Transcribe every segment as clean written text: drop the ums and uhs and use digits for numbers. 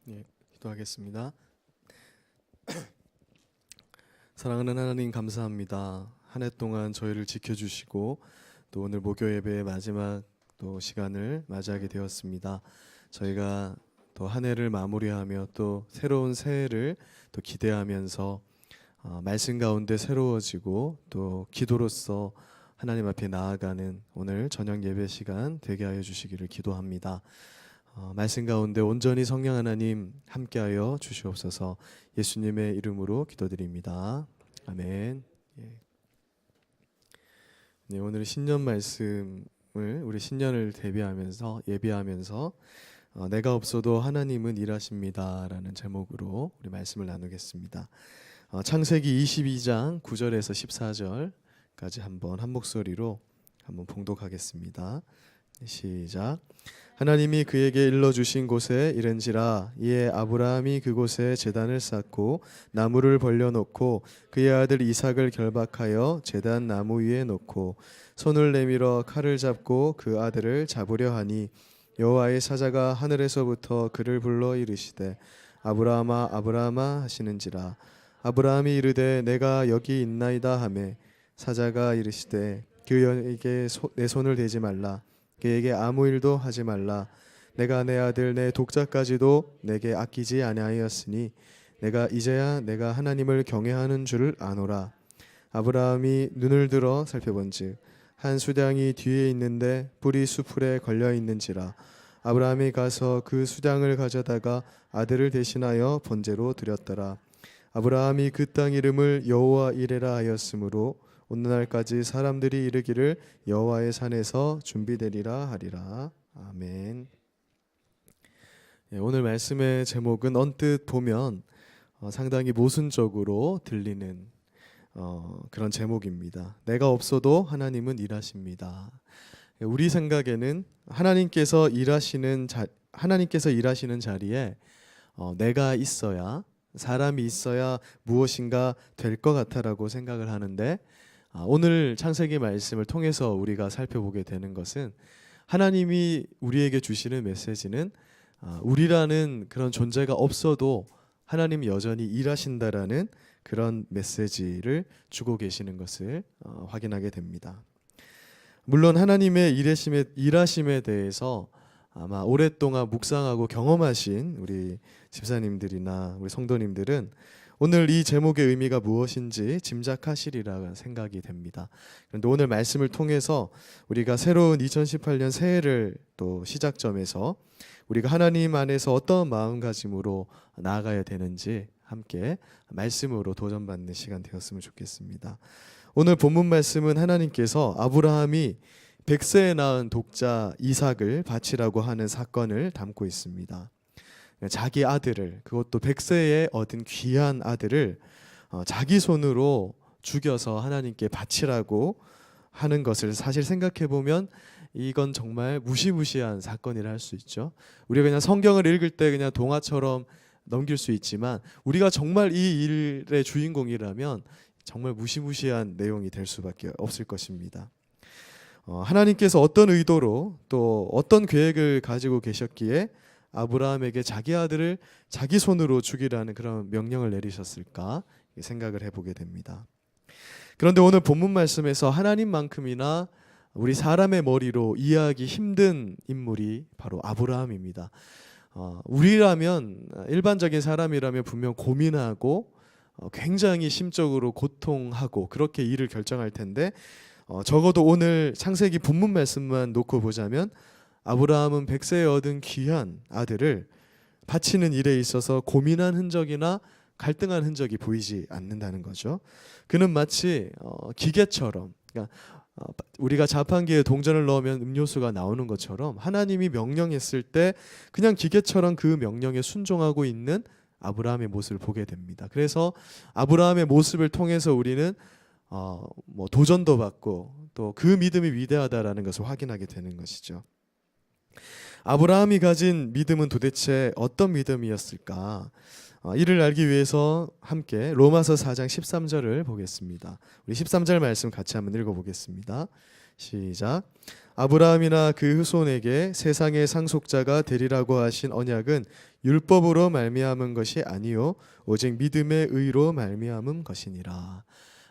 예, 기도하겠습니다. 사랑하는 하나님 감사합니다. 한 해 동안 저희를 지켜주시고 또 오늘 목요 예배의 마지막 또 시간을 맞이하게 되었습니다. 저희가 또 한 해를 마무리하며 또 새로운 새해를 또 기대하면서 말씀 가운데 새로워지고 또 기도로서 하나님 앞에 나아가는 오늘 저녁 예배 시간 되게 하여 주시기를 기도합니다. 말씀 가운데 온전히 성령 하나님 함께하여 주시옵소서. 예수님의 이름으로 기도드립니다. 아멘. 예. 네, 오늘 신년 말씀을 우리 신년을 대비하면서 예비하면서 내가 없어도 하나님은 일하십니다라는 제목으로 우리 말씀을 나누겠습니다. 창세기 22장 9절에서 14절까지 한번 한 목소리로 한번 봉독하겠습니다. 시작. 하나님이 그에게 일러주신 곳에 이른지라 이에 아브라함이 그곳에 제단을 쌓고 나무를 벌려놓고 그의 아들 이삭을 결박하여 제단 나무 위에 놓고 손을 내밀어 칼을 잡고 그 아들을 잡으려 하니 여호와의 사자가 하늘에서부터 그를 불러 이르시되 아브라함아 아브라함아 하시는지라 아브라함이 이르되 내가 여기 있나이다 하매 사자가 이르시되 그에게 내 손을 대지 말라 그에게 아무 일도 하지 말라. 내가 내 아들 내 독자까지도 내게 아끼지 아니하였으니 내가 이제야 내가 하나님을 경외하는 줄을 아노라. 아브라함이 눈을 들어 살펴본즉 한 수량이 뒤에 있는데 뿔이 수풀에 걸려 있는지라. 아브라함이 가서 그 수량을 가져다가 아들을 대신하여 번제로 드렸더라. 아브라함이 그 땅 이름을 여호와 이레라 하였으므로 오늘날까지 사람들이 이르기를 여호와의 산에서 준비되리라 하리라. 아멘. 예, 오늘 말씀의 제목은 언뜻 보면 상당히 모순적으로 들리는 그런 제목입니다. 내가 없어도 하나님은 일하십니다. 예, 우리 생각에는 하나님께서 일하시는 자리에 내가 있어야 사람이 있어야 무엇인가 될 것 같아라고 생각을 하는데 오늘 창세기 말씀을 통해서 우리가 살펴보게 되는 것은 하나님이 우리에게 주시는 메시지는 우리라는 그런 존재가 없어도 하나님이 여전히 일하신다라는 그런 메시지를 주고 계시는 것을 확인하게 됩니다. 물론 하나님의 일하심에 대해서 아마 오랫동안 묵상하고 경험하신 우리 집사님들이나 우리 성도님들은 오늘 이 제목의 의미가 무엇인지 짐작하시리라 생각이 됩니다. 그런데 오늘 말씀을 통해서 우리가 새로운 2018년 새해를 또 시작점에서 우리가 하나님 안에서 어떤 마음가짐으로 나아가야 되는지 함께 말씀으로 도전받는 시간 되었으면 좋겠습니다. 오늘 본문 말씀은 하나님께서 아브라함이 100세에 낳은 독자 이삭을 바치라고 하는 사건을 담고 있습니다. 자기 아들을, 그것도 100세에 얻은 귀한 아들을 자기 손으로 죽여서 하나님께 바치라고 하는 것을 사실 생각해 보면 이건 정말 무시무시한 사건이라 할 수 있죠. 우리가 그냥 성경을 읽을 때 그냥 동화처럼 넘길 수 있지만 우리가 정말 이 일의 주인공이라면 정말 무시무시한 내용이 될 수밖에 없을 것입니다. 하나님께서 어떤 의도로 또 어떤 계획을 가지고 계셨기에 아브라함에게 자기 아들을 자기 손으로 죽이라는 그런 명령을 내리셨을까 생각을 해보게 됩니다. 그런데 오늘 본문 말씀에서 하나님만큼이나 우리 사람의 머리로 이해하기 힘든 인물이 바로 아브라함입니다. 우리라면 일반적인 사람이라면 분명 고민하고 굉장히 심적으로 고통하고 그렇게 일을 결정할 텐데 적어도 오늘 창세기 본문 말씀만 놓고 보자면 아브라함은 100세에 얻은 귀한 아들을 바치는 일에 있어서 고민한 흔적이나 갈등한 흔적이 보이지 않는다는 거죠. 그는 마치 기계처럼, 그러니까 우리가 자판기에 동전을 넣으면 음료수가 나오는 것처럼 하나님이 명령했을 때 그냥 기계처럼 그 명령에 순종하고 있는 아브라함의 모습을 보게 됩니다. 그래서 아브라함의 모습을 통해서 우리는 도전도 받고 또 그 믿음이 위대하다라는 것을 확인하게 되는 것이죠. 아브라함이 가진 믿음은 도대체 어떤 믿음이었을까? 이를 알기 위해서 함께 로마서 4장 13절을 보겠습니다. 우리 13절 말씀 같이 한번 읽어보겠습니다. 시작. 아브라함이나 그 후손에게 세상의 상속자가 되리라고 하신 언약은 율법으로 말미암은 것이 아니요 오직 믿음의 의로 말미암은 것이니라.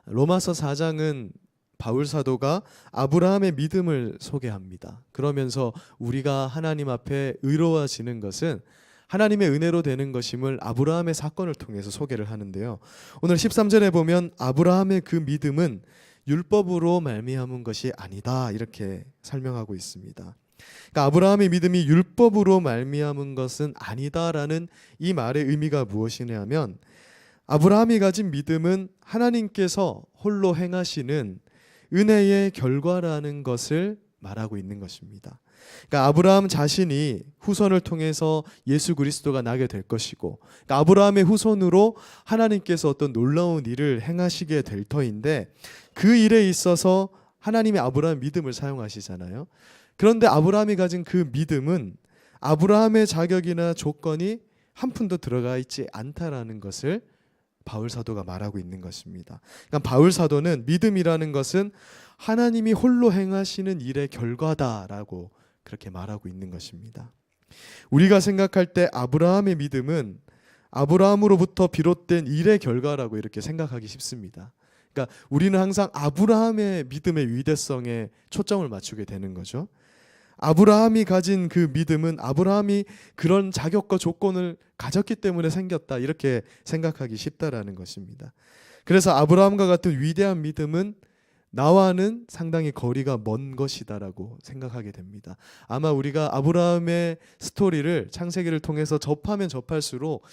로마서 4장은 바울 사도가 아브라함의 믿음을 소개합니다. 그러면서 우리가 하나님 앞에 의로워지는 것은 하나님의 은혜로 되는 것임을 아브라함의 사건을 통해서 소개를 하는데요. 오늘 13절에 보면 아브라함의 그 믿음은 율법으로 말미암은 것이 아니다 이렇게 설명하고 있습니다. 그러니까 아브라함의 믿음이 율법으로 말미암은 것은 아니다라는 이 말의 의미가 무엇이냐면 아브라함이 가진 믿음은 하나님께서 홀로 행하시는 은혜의 결과라는 것을 말하고 있는 것입니다. 그러니까 아브라함 자신이 후손을 통해서 예수 그리스도가 나게 될 것이고, 그러니까 아브라함의 후손으로 하나님께서 어떤 놀라운 일을 행하시게 될 터인데, 그 일에 있어서 하나님이 아브라함 믿음을 사용하시잖아요. 그런데 아브라함이 가진 그 믿음은 아브라함의 자격이나 조건이 한 푼도 들어가 있지 않다라는 것을 바울 사도가 말하고 있는 것입니다. 그러니까 바울 사도는 믿음이라는 것은 하나님이 홀로 행하시는 일의 결과다라고 그렇게 말하고 있는 것입니다. 우리가 생각할 때 아브라함의 믿음은 아브라함으로부터 비롯된 일의 결과라고 이렇게 생각하기 쉽습니다. 그러니까 우리는 항상 아브라함의 믿음의 위대성에 초점을 맞추게 되는 거죠. 아브라함이 가진 그 믿음은 아브라함이 그런 자격과 조건을 가졌기 때문에 생겼다 이렇게 생각하기 쉽다라는 것입니다. 그래서 아브라함과 같은 위대한 믿음은 나와는 상당히 거리가 먼 것이다라고 생각하게 됩니다. 아마 우리가 아브라함의 스토리를 창세기를 통해서 접하면 접할수록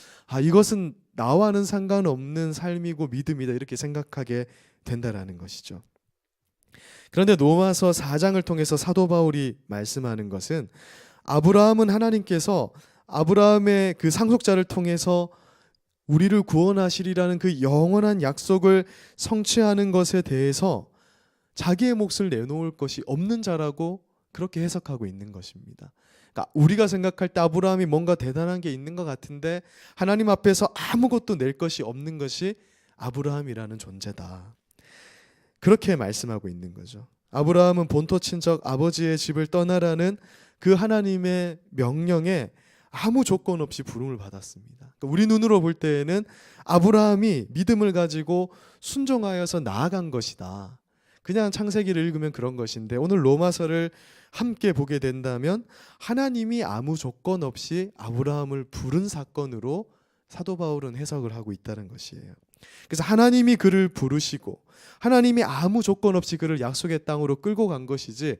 이것은 나와는 상관없는 삶이고 믿음이다 이렇게 생각하게 된다라는 것이죠. 그런데 로마서 4장을 통해서 사도 바울이 말씀하는 것은 아브라함은 하나님께서 아브라함의 그 상속자를 통해서 우리를 구원하시리라는 그 영원한 약속을 성취하는 것에 대해서 자기의 몫을 내놓을 것이 없는 자라고 그렇게 해석하고 있는 것입니다. 그러니까 우리가 생각할 때 아브라함이 뭔가 대단한 게 있는 것 같은데 하나님 앞에서 아무것도 낼 것이 없는 것이 아브라함이라는 존재다. 그렇게 말씀하고 있는 거죠. 아브라함은 본토 친척 아버지의 집을 떠나라는 그 하나님의 명령에 아무 조건 없이 부름을 받았습니다. 그러니까 우리 눈으로 볼 때에는 아브라함이 믿음을 가지고 순종하여서 나아간 것이다. 그냥 창세기를 읽으면 그런 것인데 오늘 로마서를 함께 보게 된다면 하나님이 아무 조건 없이 아브라함을 부른 사건으로 사도 바울은 해석을 하고 있다는 것이에요. 그래서 하나님이 그를 부르시고 하나님이 아무 조건 없이 그를 약속의 땅으로 끌고 간 것이지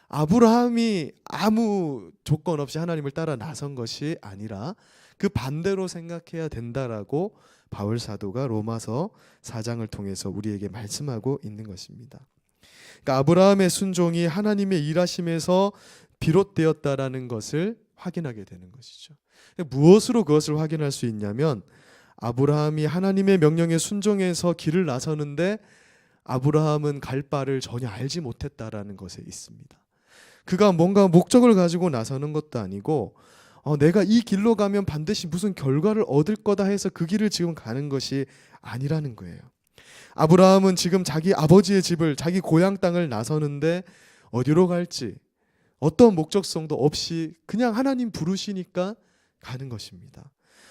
아브라함이 아무 조건 없이 하나님을 따라 나선 것이 아니라 그 반대로 생각해야 된다라고 바울 사도가 로마서 4장을 통해서 우리에게 말씀하고 있는 것입니다. 그러니까 아브라함의 순종이 하나님의 일하심에서 비롯되었다라는 것을 확인하게 되는 것이죠. 무엇으로 그것을 확인할 수 있냐면 아브라함이 하나님의 명령에 순종해서 길을 나서는데 아브라함은 갈 바를 전혀 알지 못했다라는 것에 있습니다. 그가 뭔가 목적을 가지고 나서는 것도 아니고 내가 이 길로 가면 반드시 무슨 결과를 얻을 거다 해서 그 길을 지금 가는 것이 아니라는 거예요. 아브라함은 지금 자기 아버지의 집을 자기 고향 땅을 나서는데 어디로 갈지 어떤 목적성도 없이 그냥 하나님 부르시니까 가는 것입니다.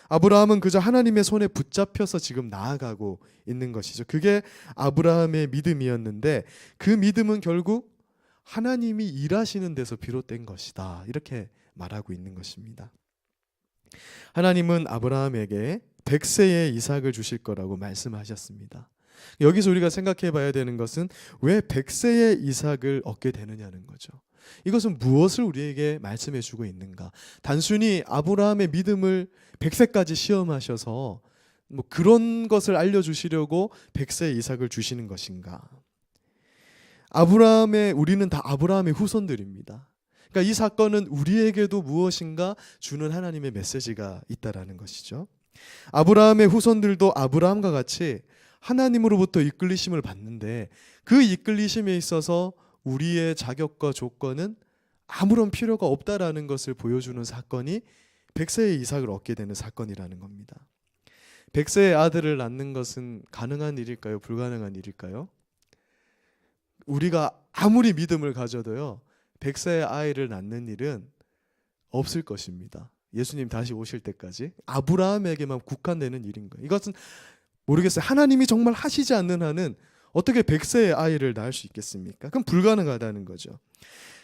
아브라함은 그저 하나님의 손에 붙잡혀서 지금 나아가고 있는 것이죠. 그게 아브라함의 믿음이었는데 그 믿음은 결국 하나님이 일하시는 데서 비롯된 것이다. 이렇게 말하고 있는 것입니다. 하나님은 아브라함에게 100세의 이삭을 주실 거라고 말씀하셨습니다. 여기서 우리가 생각해 봐야 되는 것은 왜 100세의 이삭을 얻게 되느냐는 거죠. 이것은 무엇을 우리에게 말씀해 주고 있는가? 단순히 아브라함의 믿음을 100세까지 시험하셔서 뭐 그런 것을 알려주시려고 100세의 이삭을 주시는 것인가? 우리는 다 아브라함의 후손들입니다. 그러니까 이 사건은 우리에게도 무엇인가 주는 하나님의 메시지가 있다라는 것이죠. 아브라함의 후손들도 아브라함과 같이 하나님으로부터 이끌리심을 받는데 그 이끌리심에 있어서 우리의 자격과 조건은 아무런 필요가 없다라는 것을 보여주는 사건이 100세의 이삭을 얻게 되는 사건이라는 겁니다. 100세의 아들을 낳는 것은 가능한 일일까요? 불가능한 일일까요? 우리가 아무리 믿음을 가져도요 100세의 아이를 낳는 일은 없을 것입니다. 예수님 다시 오실 때까지 아브라함에게만 국한되는 일인 거예요. 이것은 모르겠어요. 하나님이 정말 하시지 않는 한은 어떻게 100세의 아이를 낳을 수 있겠습니까? 그럼 불가능하다는 거죠.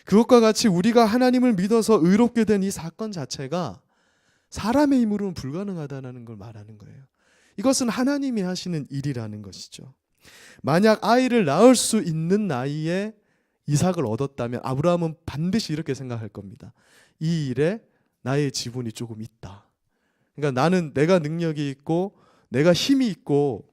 그것과 같이 우리가 하나님을 믿어서 의롭게 된 이 사건 자체가 사람의 힘으로는 불가능하다는 걸 말하는 거예요. 이것은 하나님이 하시는 일이라는 것이죠. 만약 아이를 낳을 수 있는 나이에 이삭을 얻었다면 아브라함은 반드시 이렇게 생각할 겁니다. 이 일에 나의 지분이 조금 있다. 그러니까 나는 내가 능력이 있고 내가 힘이 있고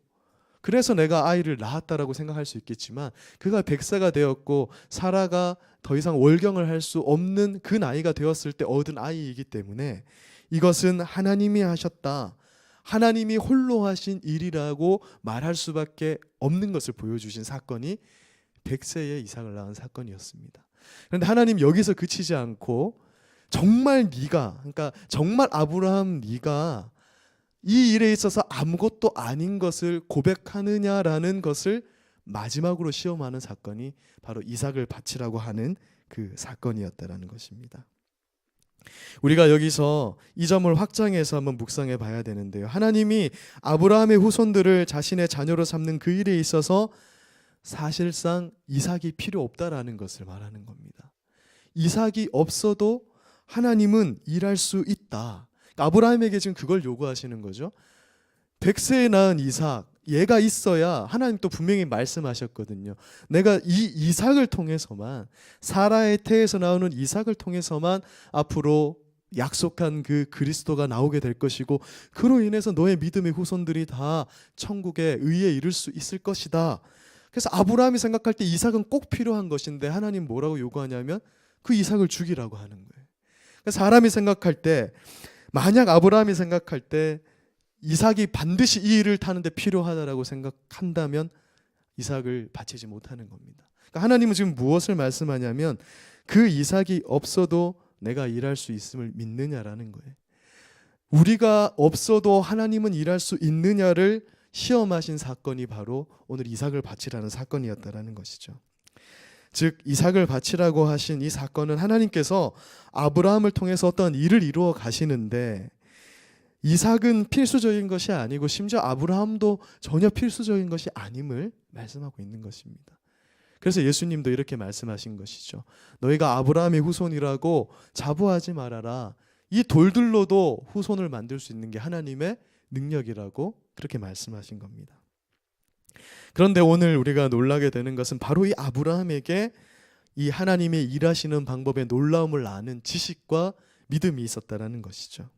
그래서 내가 아이를 낳았다라고 생각할 수 있겠지만 그가 100세가 되었고 사라가 더 이상 월경을 할 수 없는 그 나이가 되었을 때 얻은 아이이기 때문에 이것은 하나님이 하셨다. 하나님이 홀로 하신 일이라고 말할 수밖에 없는 것을 보여주신 사건이 100세에 이삭을 낳은 사건이었습니다. 그런데 하나님 여기서 그치지 않고 정말 네가, 그러니까 정말 아브라함 네가 이 일에 있어서 아무것도 아닌 것을 고백하느냐라는 것을 마지막으로 시험하는 사건이 바로 이삭을 바치라고 하는 그 사건이었다라는 것입니다. 우리가 여기서 이 점을 확장해서 한번 묵상해 봐야 되는데요. 하나님이 아브라함의 후손들을 자신의 자녀로 삼는 그 일에 있어서 사실상 이삭이 필요 없다라는 것을 말하는 겁니다. 이삭이 없어도 하나님은 일할 수 있다. 아브라함에게 지금 그걸 요구하시는 거죠. 100세에 낳은 이삭, 얘가 있어야 하나님 또 분명히 말씀하셨거든요. 내가 이 이삭을 통해서만, 사라의 태에서 나오는 이삭을 통해서만 앞으로 약속한 그 그리스도가 나오게 될 것이고 그로 인해서 너의 믿음의 후손들이 다 천국의 의에 이를 수 있을 것이다. 그래서 아브라함이 생각할 때 이삭은 꼭 필요한 것인데 하나님 뭐라고 요구하냐면 그 이삭을 죽이라고 하는 거예요. 그래서 사람이 생각할 때, 만약 아브라함이 생각할 때 이삭이 반드시 이 일을 타는데 필요하다라고 생각한다면 이삭을 바치지 못하는 겁니다. 그러니까 하나님은 지금 무엇을 말씀하냐면 그 이삭이 없어도 내가 일할 수 있음을 믿느냐라는 거예요. 우리가 없어도 하나님은 일할 수 있느냐를 시험하신 사건이 바로 오늘 이삭을 바치라는 사건이었다라는 것이죠. 즉 이삭을 바치라고 하신 이 사건은 하나님께서 아브라함을 통해서 어떤 일을 이루어 가시는데 이삭은 필수적인 것이 아니고 심지어 아브라함도 전혀 필수적인 것이 아님을 말씀하고 있는 것입니다. 그래서 예수님도 이렇게 말씀하신 것이죠. 너희가 아브라함의 후손이라고 자부하지 말아라. 이 돌들로도 후손을 만들 수 있는 게 하나님의 능력이라고 그렇게 말씀하신 겁니다. 그런데 오늘 우리가 놀라게 되는 것은 바로 이 아브라함에게 이 하나님의 일하시는 방법의 놀라움을 아는 지식과 믿음이 있었다라는 것이죠.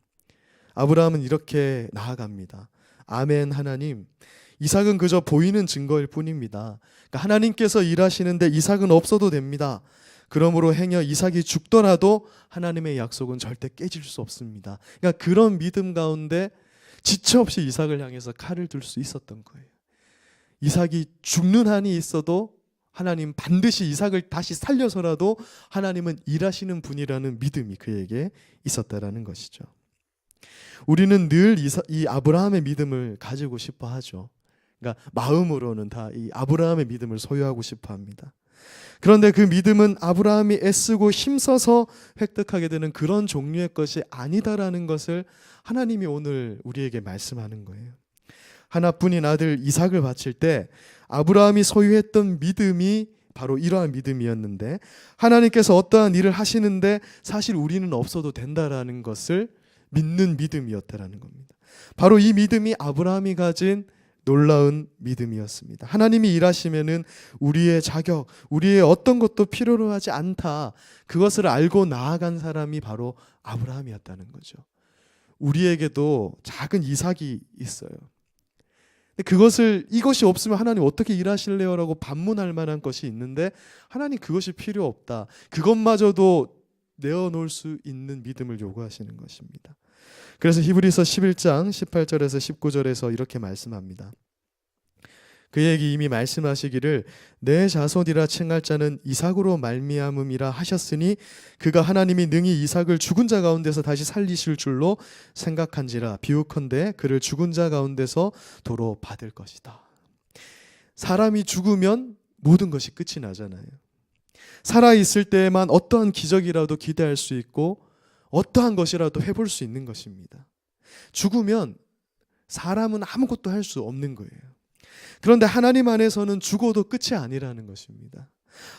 아브라함은 이렇게 나아갑니다. 아멘 하나님, 이삭은 그저 보이는 증거일 뿐입니다. 그러니까 하나님께서 일하시는데 이삭은 없어도 됩니다. 그러므로 행여 이삭이 죽더라도 하나님의 약속은 절대 깨질 수 없습니다. 그러니까 그런 믿음 가운데 지체 없이 이삭을 향해서 칼을 들 수 있었던 거예요. 이삭이 죽는 한이 있어도 하나님 반드시 이삭을 다시 살려서라도 하나님은 일하시는 분이라는 믿음이 그에게 있었다라는 것이죠. 우리는 늘 이 아브라함의 믿음을 가지고 싶어 하죠. 그러니까 마음으로는 다 이 아브라함의 믿음을 소유하고 싶어 합니다. 그런데 그 믿음은 아브라함이 애쓰고 힘써서 획득하게 되는 그런 종류의 것이 아니다라는 것을 하나님이 오늘 우리에게 말씀하는 거예요. 하나뿐인 아들 이삭을 바칠 때 아브라함이 소유했던 믿음이 바로 이러한 믿음이었는데 하나님께서 어떠한 일을 하시는데 사실 우리는 없어도 된다라는 것을 믿는 믿음이었다라는 겁니다. 바로 이 믿음이 아브라함이 가진 놀라운 믿음이었습니다. 하나님이 일하시면은 우리의 자격, 우리의 어떤 것도 필요로 하지 않다. 그것을 알고 나아간 사람이 바로 아브라함이었다는 거죠. 우리에게도 작은 이삭이 있어요. 이것이 없으면 하나님 어떻게 일하실래요? 라고 반문할 만한 것이 있는데 하나님 그것이 필요 없다. 그것마저도 내어놓을 수 있는 믿음을 요구하시는 것입니다. 그래서 히브리서 11장 18절에서 19절에서 이렇게 말씀합니다. 그에게 이미 말씀하시기를 내 자손이라 칭할 자는 이삭으로 말미암음이라 하셨으니 그가 하나님이 능히 이삭을 죽은 자 가운데서 다시 살리실 줄로 생각한지라 비유컨대 그를 죽은 자 가운데서 도로 받을 것이다. 사람이 죽으면 모든 것이 끝이 나잖아요. 살아있을 때에만 어떠한 기적이라도 기대할 수 있고 어떠한 것이라도 해볼 수 있는 것입니다. 죽으면 사람은 아무것도 할 수 없는 거예요. 그런데 하나님 안에서는 죽어도 끝이 아니라는 것입니다.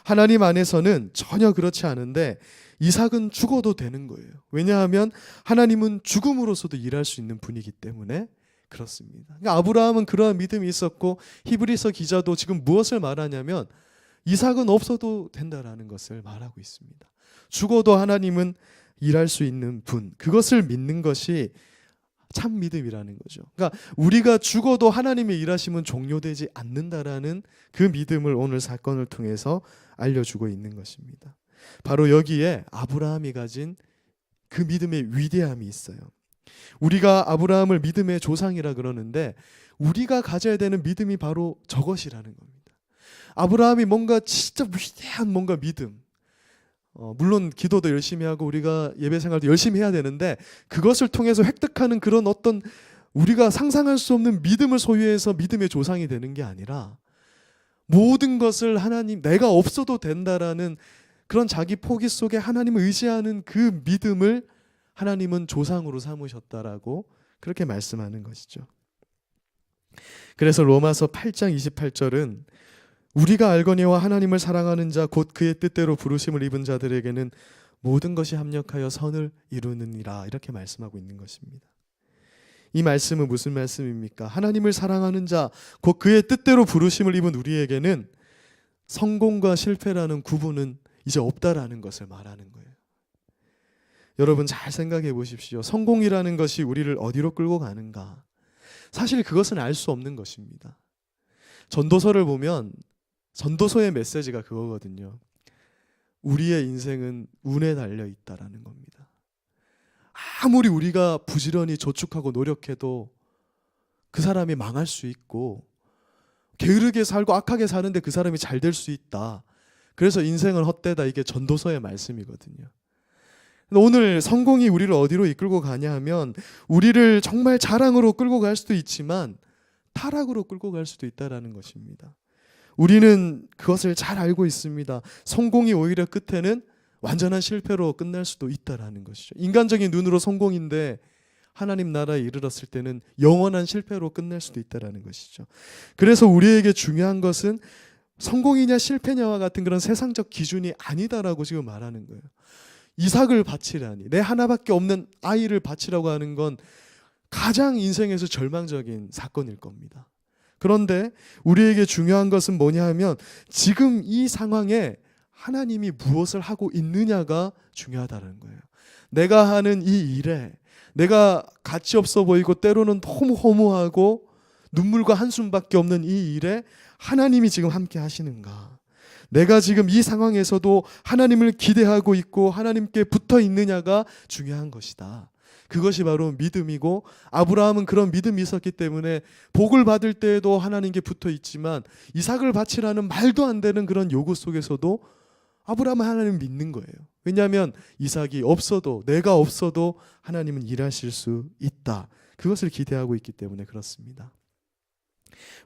하나님 안에서는 전혀 그렇지 않은데 이삭은 죽어도 되는 거예요. 왜냐하면 하나님은 죽음으로서도 일할 수 있는 분이기 때문에 그렇습니다. 그러니까 아브라함은 그러한 믿음이 있었고 히브리서 기자도 지금 무엇을 말하냐면 이삭은 없어도 된다라는 것을 말하고 있습니다. 죽어도 하나님은 일할 수 있는 분, 그것을 믿는 것이 참 믿음이라는 거죠. 그러니까 우리가 죽어도 하나님의 일하심은 종료되지 않는다라는 그 믿음을 오늘 사건을 통해서 알려주고 있는 것입니다. 바로 여기에 아브라함이 가진 그 믿음의 위대함이 있어요. 우리가 아브라함을 믿음의 조상이라 그러는데 우리가 가져야 되는 믿음이 바로 저것이라는 겁니다. 아브라함이 뭔가 진짜 위대한 뭔가 믿음, 물론 기도도 열심히 하고 우리가 예배 생활도 열심히 해야 되는데 그것을 통해서 획득하는 그런 어떤 우리가 상상할 수 없는 믿음을 소유해서 믿음의 조상이 되는 게 아니라 모든 것을 하나님, 내가 없어도 된다라는 그런 자기 포기 속에 하나님을 의지하는 그 믿음을 하나님은 조상으로 삼으셨다라고 그렇게 말씀하는 것이죠. 그래서 로마서 8장 28절은 우리가 알거니와 하나님을 사랑하는 자 곧 그의 뜻대로 부르심을 입은 자들에게는 모든 것이 합력하여 선을 이루느니라 이렇게 말씀하고 있는 것입니다. 이 말씀은 무슨 말씀입니까? 하나님을 사랑하는 자 곧 그의 뜻대로 부르심을 입은 우리에게는 성공과 실패라는 구분은 이제 없다라는 것을 말하는 거예요. 여러분 잘 생각해 보십시오. 성공이라는 것이 우리를 어디로 끌고 가는가? 사실 그것은 알 수 없는 것입니다. 전도서를 보면 전도서의 메시지가 그거거든요. 우리의 인생은 운에 달려 있다라는 겁니다. 아무리 우리가 부지런히 저축하고 노력해도 그 사람이 망할 수 있고 게으르게 살고 악하게 사는데 그 사람이 잘 될 수 있다. 그래서 인생은 헛되다. 이게 전도서의 말씀이거든요. 오늘 성공이 우리를 어디로 이끌고 가냐 하면 우리를 정말 자랑으로 끌고 갈 수도 있지만 타락으로 끌고 갈 수도 있다라는 것입니다. 우리는 그것을 잘 알고 있습니다. 성공이 오히려 끝에는 완전한 실패로 끝날 수도 있다라는 것이죠. 인간적인 눈으로 성공인데 하나님 나라에 이르렀을 때는 영원한 실패로 끝날 수도 있다라는 것이죠. 그래서 우리에게 중요한 것은 성공이냐 실패냐와 같은 그런 세상적 기준이 아니다라고 지금 말하는 거예요. 이삭을 바치라니, 내 하나밖에 없는 아이를 바치라고 하는 건 가장 인생에서 절망적인 사건일 겁니다. 그런데 우리에게 중요한 것은 뭐냐 하면 지금 이 상황에 하나님이 무엇을 하고 있느냐가 중요하다는 거예요. 내가 하는 이 일에 내가 가치 없어 보이고 때로는 너무 허무하고 눈물과 한숨밖에 없는 이 일에 하나님이 지금 함께 하시는가? 내가 지금 이 상황에서도 하나님을 기대하고 있고 하나님께 붙어 있느냐가 중요한 것이다. 그것이 바로 믿음이고 아브라함은 그런 믿음이 있었기 때문에 복을 받을 때에도 하나님께 붙어 있지만 이삭을 바치라는 말도 안 되는 그런 요구 속에서도 아브라함은 하나님을 믿는 거예요. 왜냐하면 이삭이 없어도 내가 없어도 하나님은 일하실 수 있다. 그것을 기대하고 있기 때문에 그렇습니다.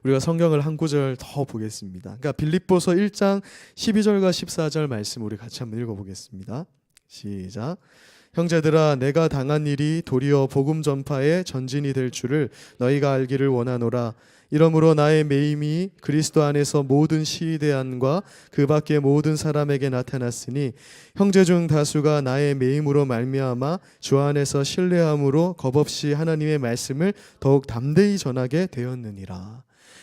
우리가 성경을 한 구절 더 보겠습니다. 그러니까 빌립보서 1장 12절과 14절 말씀 우리 같이 한번 읽어보겠습니다. 시작. 형제들아 내가 당한 일이 도리어 복음 전파의 전진이 될 줄을 너희가 알기를 원하노라. 이러므로 나의 매임이 그리스도 안에서 모든 시대안과 그 밖의 모든 사람에게 나타났으니 형제 중 다수가 나의 매임으로 말미암아 주 안에서 신뢰함으로 겁없이 하나님의 말씀을 더욱 담대히 전하게 되었느니라.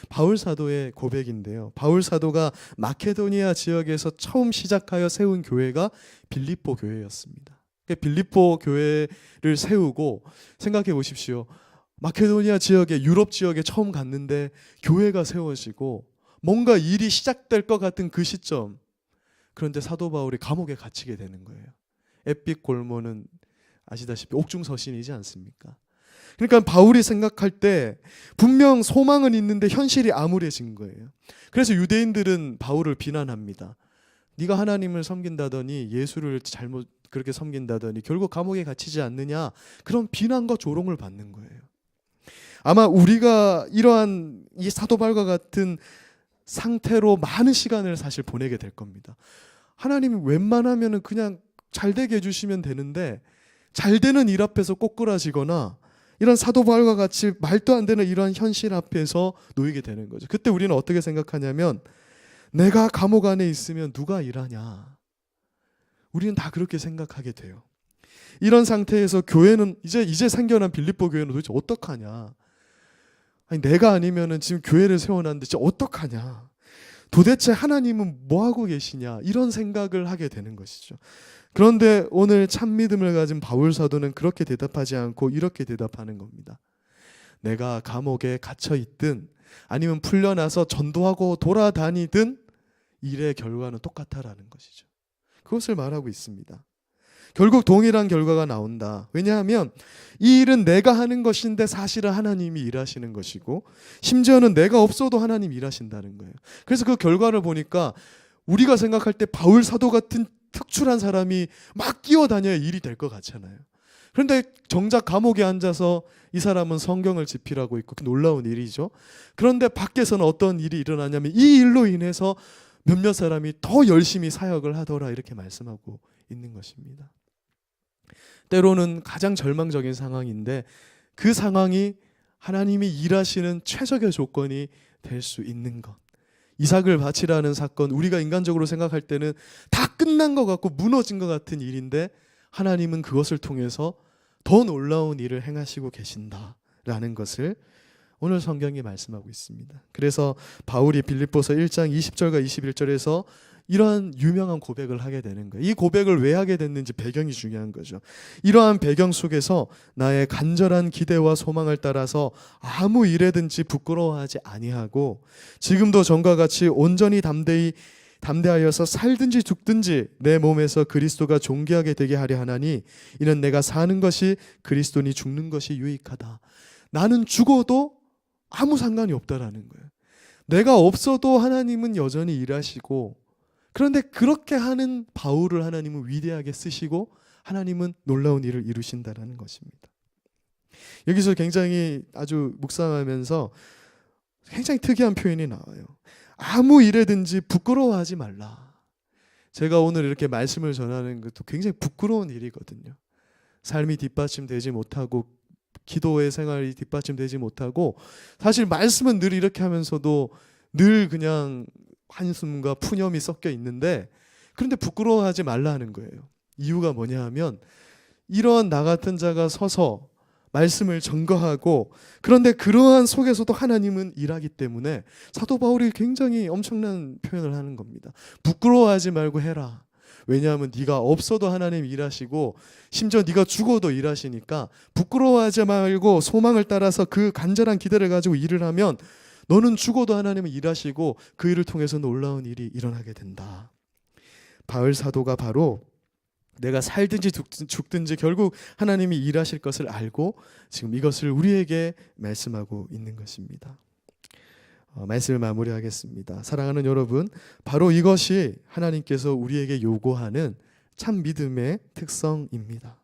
바울 사도의 고백인데요. 바울 사도가 마케도니아 지역에서 처음 시작하여 세운 교회가 빌립보 교회였습니다. 빌립보 교회를 세우고 생각해 보십시오. 마케도니아 지역에 유럽 지역에 처음 갔는데 교회가 세워지고 뭔가 일이 시작될 것 같은 그 시점, 그런데 사도 바울이 감옥에 갇히게 되는 거예요. 햇빛 골모는 아시다시피 옥중서신이지 않습니까? 그러니까 바울이 생각할 때 분명 소망은 있는데 현실이 암울해진 거예요. 그래서 유대인들은 바울을 비난합니다. 네가 하나님을 섬긴다더니 예수를 잘못 그렇게 섬긴다더니 결국 감옥에 갇히지 않느냐, 그런 비난과 조롱을 받는 거예요. 아마 우리가 이러한 이 사도 바울과 같은 상태로 많은 시간을 사실 보내게 될 겁니다. 하나님이 웬만하면은 그냥 잘 되게 해주시면 되는데 잘 되는 일 앞에서 꼬꾸라지거나 이런 사도 바울과 같이 말도 안 되는 이런 현실 앞에서 놓이게 되는 거죠. 그때 우리는 어떻게 생각하냐면 내가 감옥 안에 있으면 누가 일하냐. 우리는 다 그렇게 생각하게 돼요. 이런 상태에서 교회는 이제 생겨난 빌립보 교회는 도대체 어떡하냐. 아니 내가 아니면은 지금 교회를 세워놨는데 진짜 어떡하냐. 도대체 하나님은 뭐 하고 계시냐. 이런 생각을 하게 되는 것이죠. 그런데 오늘 참 믿음을 가진 바울 사도는 그렇게 대답하지 않고 이렇게 대답하는 겁니다. 내가 감옥에 갇혀 있든 아니면 풀려나서 전도하고 돌아다니든 일의 결과는 똑같다라는 것이죠. 그것을 말하고 있습니다. 결국 동일한 결과가 나온다. 왜냐하면 이 일은 내가 하는 것인데 사실은 하나님이 일하시는 것이고 심지어는 내가 없어도 하나님이 일하신다는 거예요. 그래서 그 결과를 보니까 우리가 생각할 때 바울 사도 같은 특출한 사람이 막 끼어다녀야 일이 될 것 같잖아요. 그런데 정작 감옥에 앉아서 이 사람은 성경을 집필하고 있고 놀라운 일이죠. 그런데 밖에서는 어떤 일이 일어나냐면 이 일로 인해서 몇몇 사람이 더 열심히 사역을 하더라 이렇게 말씀하고 있는 것입니다. 때로는 가장 절망적인 상황인데 그 상황이 하나님이 일하시는 최적의 조건이 될 수 있는 것. 이삭을 바치라는 사건, 우리가 인간적으로 생각할 때는 다 끝난 것 같고 무너진 것 같은 일인데 하나님은 그것을 통해서 더 놀라운 일을 행하시고 계신다라는 것을 오늘 성경이 말씀하고 있습니다. 그래서 바울이 빌립보서 1장 20절과 21절에서 이러한 유명한 고백을 하게 되는 거예요. 이 고백을 왜 하게 됐는지 배경이 중요한 거죠. 이러한 배경 속에서 나의 간절한 기대와 소망을 따라서 아무 일에든지 부끄러워하지 아니하고 지금도 전과 같이 온전히 담대하여서 살든지 죽든지 내 몸에서 그리스도가 존귀하게 되게 하려 하나니 이는 내가 사는 것이 그리스도니 죽는 것이 유익하다. 나는 죽어도 아무 상관이 없다라는 거예요. 내가 없어도 하나님은 여전히 일하시고 그런데 그렇게 하는 바울을 하나님은 위대하게 쓰시고 하나님은 놀라운 일을 이루신다는 것입니다. 여기서 굉장히 아주 묵상하면서 굉장히 특이한 표현이 나와요. 아무 일에든지 부끄러워하지 말라. 제가 오늘 이렇게 말씀을 전하는 것도 굉장히 부끄러운 일이거든요. 삶이 뒷받침되지 못하고 기도의 생활이 뒷받침되지 못하고 사실 말씀은 늘 이렇게 하면서도 늘 그냥 한숨과 푸념이 섞여 있는데 그런데 부끄러워하지 말라는 거예요. 이유가 뭐냐 하면 이러한 나 같은 자가 서서 말씀을 전거하고 그런데 그러한 속에서도 하나님은 일하기 때문에 사도 바울이 굉장히 엄청난 표현을 하는 겁니다. 부끄러워하지 말고 해라. 왜냐하면 네가 없어도 하나님 일하시고 심지어 네가 죽어도 일하시니까 부끄러워하지 말고 소망을 따라서 그 간절한 기대를 가지고 일을 하면 너는 죽어도 하나님은 일하시고 그 일을 통해서 놀라운 일이 일어나게 된다. 바울 사도가 바로 내가 살든지 죽든지 결국 하나님이 일하실 것을 알고 지금 이것을 우리에게 말씀하고 있는 것입니다. 말씀을 마무리하겠습니다. 사랑하는 여러분, 바로 이것이 하나님께서 우리에게 요구하는 참 믿음의 특성입니다.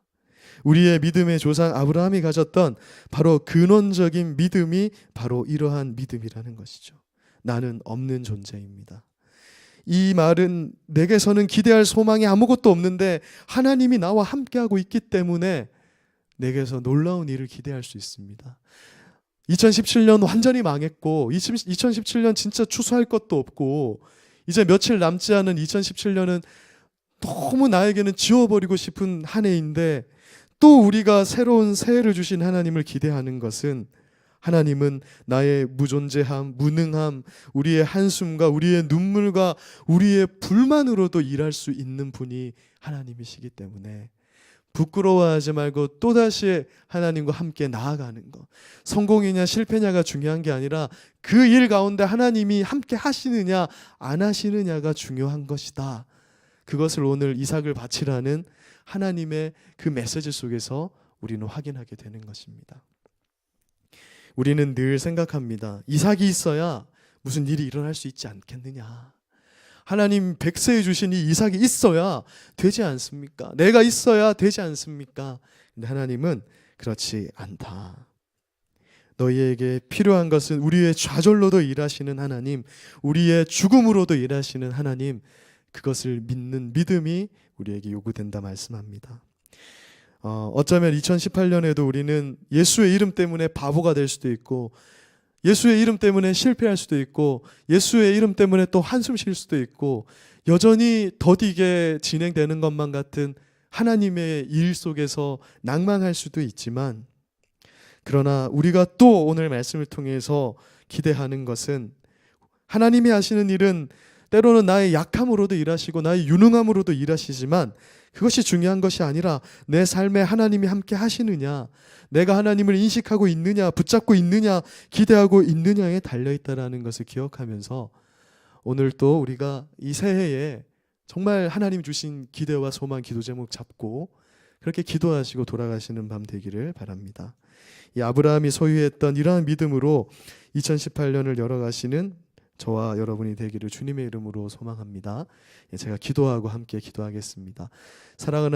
우리의 믿음의 조상 아브라함이 가졌던 바로 근원적인 믿음이 바로 이러한 믿음이라는 것이죠. 나는 없는 존재입니다. 이 말은 내게서는 기대할 소망이 아무것도 없는데 하나님이 나와 함께하고 있기 때문에 내게서 놀라운 일을 기대할 수 있습니다. 2017년 완전히 망했고 2017년 진짜 추수할 것도 없고 이제 며칠 남지 않은 2017년은 너무 나에게는 지워버리고 싶은 한 해인데 또 우리가 새로운 새해를 주신 하나님을 기대하는 것은 하나님은 나의 무존재함, 무능함, 우리의 한숨과 우리의 눈물과 우리의 불만으로도 일할 수 있는 분이 하나님이시기 때문에 부끄러워하지 말고 또다시 하나님과 함께 나아가는 것. 성공이냐 실패냐가 중요한 게 아니라 그 일 가운데 하나님이 함께 하시느냐 안 하시느냐가 중요한 것이다. 그것을 오늘 이삭을 바치라는 하나님의 그 메시지 속에서 우리는 확인하게 되는 것입니다. 우리는 늘 생각합니다. 이삭이 있어야 무슨 일이 일어날 수 있지 않겠느냐. 하나님 백세해 주신 이 이삭이 있어야 되지 않습니까? 내가 있어야 되지 않습니까? 근데 하나님은 그렇지 않다. 너희에게 필요한 것은 우리의 좌절로도 일하시는 하나님, 우리의 죽음으로도 일하시는 하나님, 그것을 믿는 믿음이 우리에게 요구된다 말씀합니다. 어쩌면 2018년에도 우리는 예수의 이름 때문에 바보가 될 수도 있고, 예수의 이름 때문에 실패할 수도 있고, 예수의 이름 때문에 또 한숨 쉴 수도 있고, 여전히 더디게 진행되는 것만 같은 하나님의 일 속에서 낭망할 수도 있지만, 그러나 우리가 또 오늘 말씀을 통해서 기대하는 것은 하나님이 하시는 일은 때로는 나의 약함으로도 일하시고 나의 유능함으로도 일하시지만, 그것이 중요한 것이 아니라 내 삶에 하나님이 함께 하시느냐, 내가 하나님을 인식하고 있느냐, 붙잡고 있느냐, 기대하고 있느냐에 달려있다라는 것을 기억하면서 오늘 또 우리가 이 새해에 정말 하나님 주신 기대와 소망, 기도 제목 잡고 그렇게 기도하시고 돌아가시는 밤 되기를 바랍니다. 이 아브라함이 소유했던 이러한 믿음으로 2018년을 열어가시는 저와 여러분이 되기를 주님의 이름으로 소망합니다. 제가 기도하고 함께 기도하겠습니다. 사랑하는